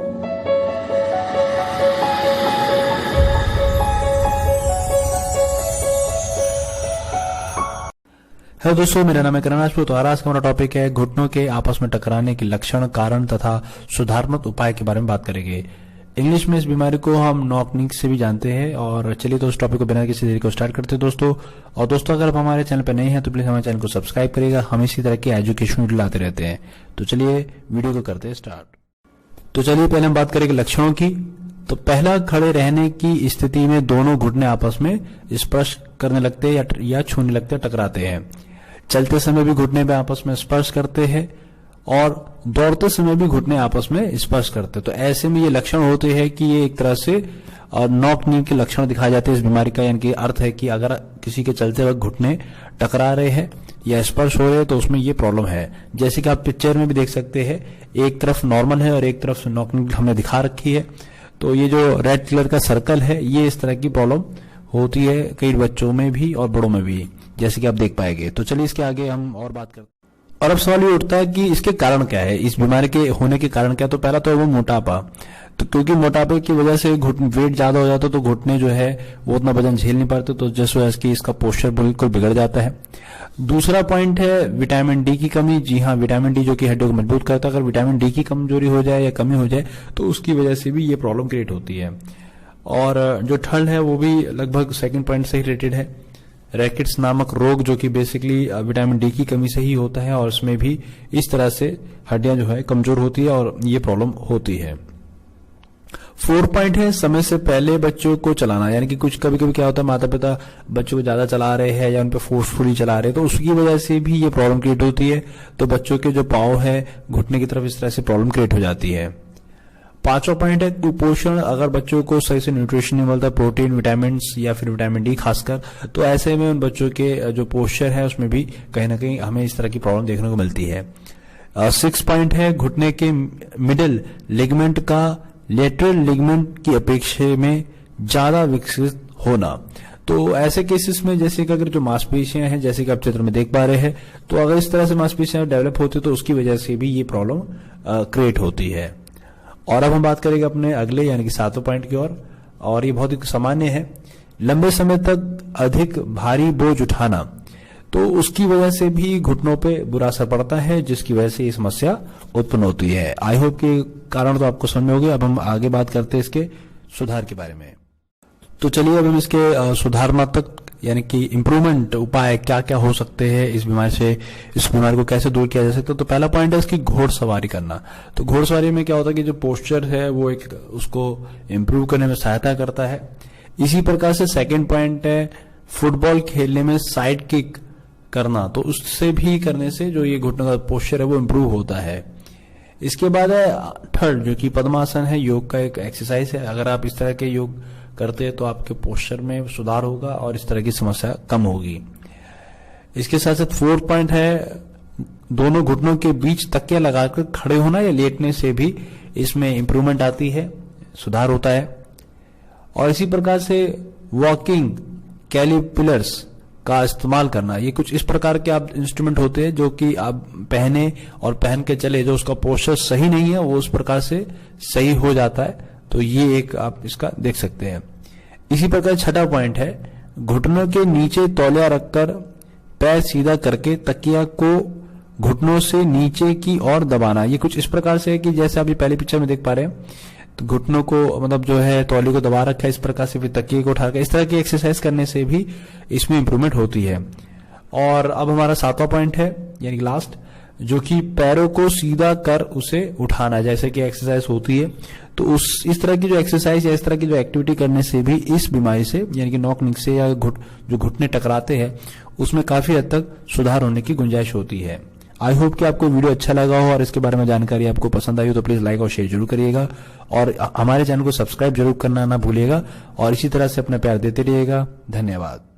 Hello दोस्तों, मेरा नाम है करण राजपूत और आज का हमारा टॉपिक है घुटनों के आपस में टकराने के लक्षण, कारण तथा सुधारात्मक उपाय के बारे में बात करेंगे। इंग्लिश में इस बीमारी को हम नॉक नीक से भी जानते हैं। और चलिए तो इस टॉपिक को बिना किसी देरी को स्टार्ट करते हैं दोस्तों। और दोस्तों, अगर आप हमारे चैनल पर नए हैं तो प्लीज हमारे चैनल को सब्सक्राइब करिएगा। हम इसी तरह के एजुकेशन वीडियो लाते रहते हैं। तो चलिए वीडियो को करते हैं स्टार्ट। तो चलिए पहले हम बात करेंगे लक्षणों की। तो पहला, खड़े रहने की स्थिति में दोनों घुटने आपस में स्पर्श करने लगते हैं या छूने लगते हैं, टकराते हैं। चलते समय भी घुटने में आपस में स्पर्श करते हैं और दौड़ते समय भी घुटने आपस में स्पर्श करते हैं। तो ऐसे में ये लक्षण होते हैं कि ये एक तरह से नॉक नी के लक्षण दिखाए जाते हैं इस बीमारी का। यानी कि अर्थ है कि अगर किसी के चलते वक्त घुटने टकरा रहे हैं या स्पर्श हो रहे हैं तो उसमें ये प्रॉब्लम है। जैसे कि आप पिक्चर में भी देख सकते हैं, एक तरफ नॉर्मल है और एक तरफ नॉक नी हमने दिखा रखी है। तो ये जो रेड कलर का सर्कल है, ये इस तरह की प्रॉब्लम होती है कई बच्चों में भी और बड़ों में भी, जैसे कि आप देख पाएंगे। तो चलिए इसके आगे हम और बात करते हैं। और अब सवाल ये उठता है कि इसके कारण क्या है, इस बीमारी के होने के कारण क्या। तो पहला तो है वो मोटापा। तो क्योंकि मोटापे की वजह से वेट ज्यादा हो जाता है तो घुटने जो है वो उतना वजन झेल नहीं पाते, तो जिस वजह से इसका पोस्चर बिल्कुल बिगड़ जाता है। दूसरा पॉइंट है विटामिन डी की कमी। जी हाँ, विटामिन डी जो कि हड्डियों को मजबूत करता है। अगर विटामिन डी की कमजोरी हो जाए या कमी हो जाए तो उसकी वजह से भी ये प्रॉब्लम क्रिएट होती है। और जो थर्ड है वो भी लगभग सेकंड पॉइंट से ही रिलेटेड है, रैकेट्स नामक रोग, जो कि बेसिकली विटामिन डी की कमी से ही होता है और उसमें भी इस तरह से हड्डियां जो है कमजोर होती है और ये प्रॉब्लम होती है। फोर्थ पॉइंट है समय से पहले बच्चों को चलाना। यानी कि कुछ कभी कभी क्या होता है, माता पिता बच्चों को ज्यादा चला रहे हैं या उन पर फोर्सफुली चला रहे हैं तो उसकी वजह से भी ये प्रॉब्लम क्रिएट होती है। तो बच्चों के जो पाँव है घुटने की तरफ इस तरह से प्रॉब्लम क्रिएट हो जाती है। पांचवा पॉइंट है कुपोषण। अगर बच्चों को सही से न्यूट्रिशन नहीं मिलता, प्रोटीन, विटामिन या फिर विटामिन डी खासकर, तो ऐसे में उन बच्चों के जो पोस्चर है उसमें भी कहीं ना कहीं हमें इस तरह की प्रॉब्लम देखने को मिलती है। सिक्स पॉइंट है घुटने के मिडिल लिगामेंट का लेटरल लिगामेंट की अपेक्षा में ज्यादा विकसित होना। तो ऐसे केसेस में जैसे कि अगर जो मांसपेशियां हैं, जैसे कि आप चित्र में देख पा रहे हैं, तो अगर इस तरह से मांसपेशियां डेवलप होती तो उसकी वजह से भी ये प्रॉब्लम क्रिएट होती है। और अब हम बात करेंगे अपने अगले यानी कि सातवें पॉइंट की ओर। और ये बहुत ही सामान्य है, लंबे समय तक अधिक भारी बोझ उठाना। तो उसकी वजह से भी घुटनों पे बुरा असर पड़ता है, जिसकी वजह से ये समस्या उत्पन्न होती है। आई होप के कारण तो आपको समझ में होगी। अब हम आगे बात करते हैं इसके सुधार के बारे में। तो चलिए अब हम इसके सुधारात्मक यानी कि इम्प्रूवमेंट उपाय क्या क्या हो सकते हैं इस बीमारी से, इस बीमारी को कैसे दूर किया जा सकता है। तो पहला पॉइंट है इसकी घोड़सवारी करना। तो घोड़सवारी में क्या होता है कि जो पोस्चर है वो एक उसको इम्प्रूव करने में सहायता करता है। इसी प्रकार से सेकंड पॉइंट है फुटबॉल खेलने में साइड किक करना। तो उससे भी करने से जो ये घुटने का पोस्चर है वो इम्प्रूव होता है। इसके बाद है थर्ड, जो कि पद्मासन है, योग का एक एक्सरसाइज है। अगर आप इस तरह के योग करते हैं तो आपके पोस्चर में सुधार होगा और इस तरह की समस्या कम होगी। इसके साथ साथ फोर्थ पॉइंट है दोनों घुटनों के बीच तकिया लगाकर खड़े होना या लेटने से भी इसमें इंप्रूवमेंट आती है, सुधार होता है। और इसी प्रकार से वॉकिंग कैलिपर्स का इस्तेमाल करना। ये कुछ इस प्रकार के आप इंस्ट्रूमेंट होते हैं जो कि आप पहने और पहन के चले, जो उसका पोस्चर सही नहीं है वो उस प्रकार से सही हो जाता है। तो ये एक आप इसका देख सकते हैं। इसी प्रकार छठा पॉइंट है घुटनों के नीचे तौलिया रखकर पैर सीधा करके तकिया को घुटनों से नीचे की ओर दबाना। ये कुछ इस प्रकार से है कि जैसे आप ये पहले पिक्चर में देख पा रहे हैं, तो घुटनों को मतलब जो है तौलिया को दबा रखा है इस प्रकार से, फिर तकिए को उठाकर इस तरह की एक्सरसाइज करने से भी इसमें इंप्रूवमेंट होती है। और अब हमारा सातवां पॉइंट है यानी लास्ट, जो कि पैरों को सीधा कर उसे उठाना, जैसे कि एक्सरसाइज होती है। तो इस तरह की जो एक्सरसाइज या इस तरह की जो एक्टिविटी करने से भी इस बीमारी से यानी कि नॉक नीक से या जो घुटने टकराते हैं उसमें काफी हद तक सुधार होने की गुंजाइश होती है। आई होप कि आपको वीडियो अच्छा लगा हो और इसके बारे में जानकारी आपको पसंद आई हो तो प्लीज लाइक और शेयर जरूर करिएगा और हमारे चैनल को सब्सक्राइब जरूर करना ना भूलिएगा और इसी तरह से अपना प्यार देते रहिएगा। धन्यवाद।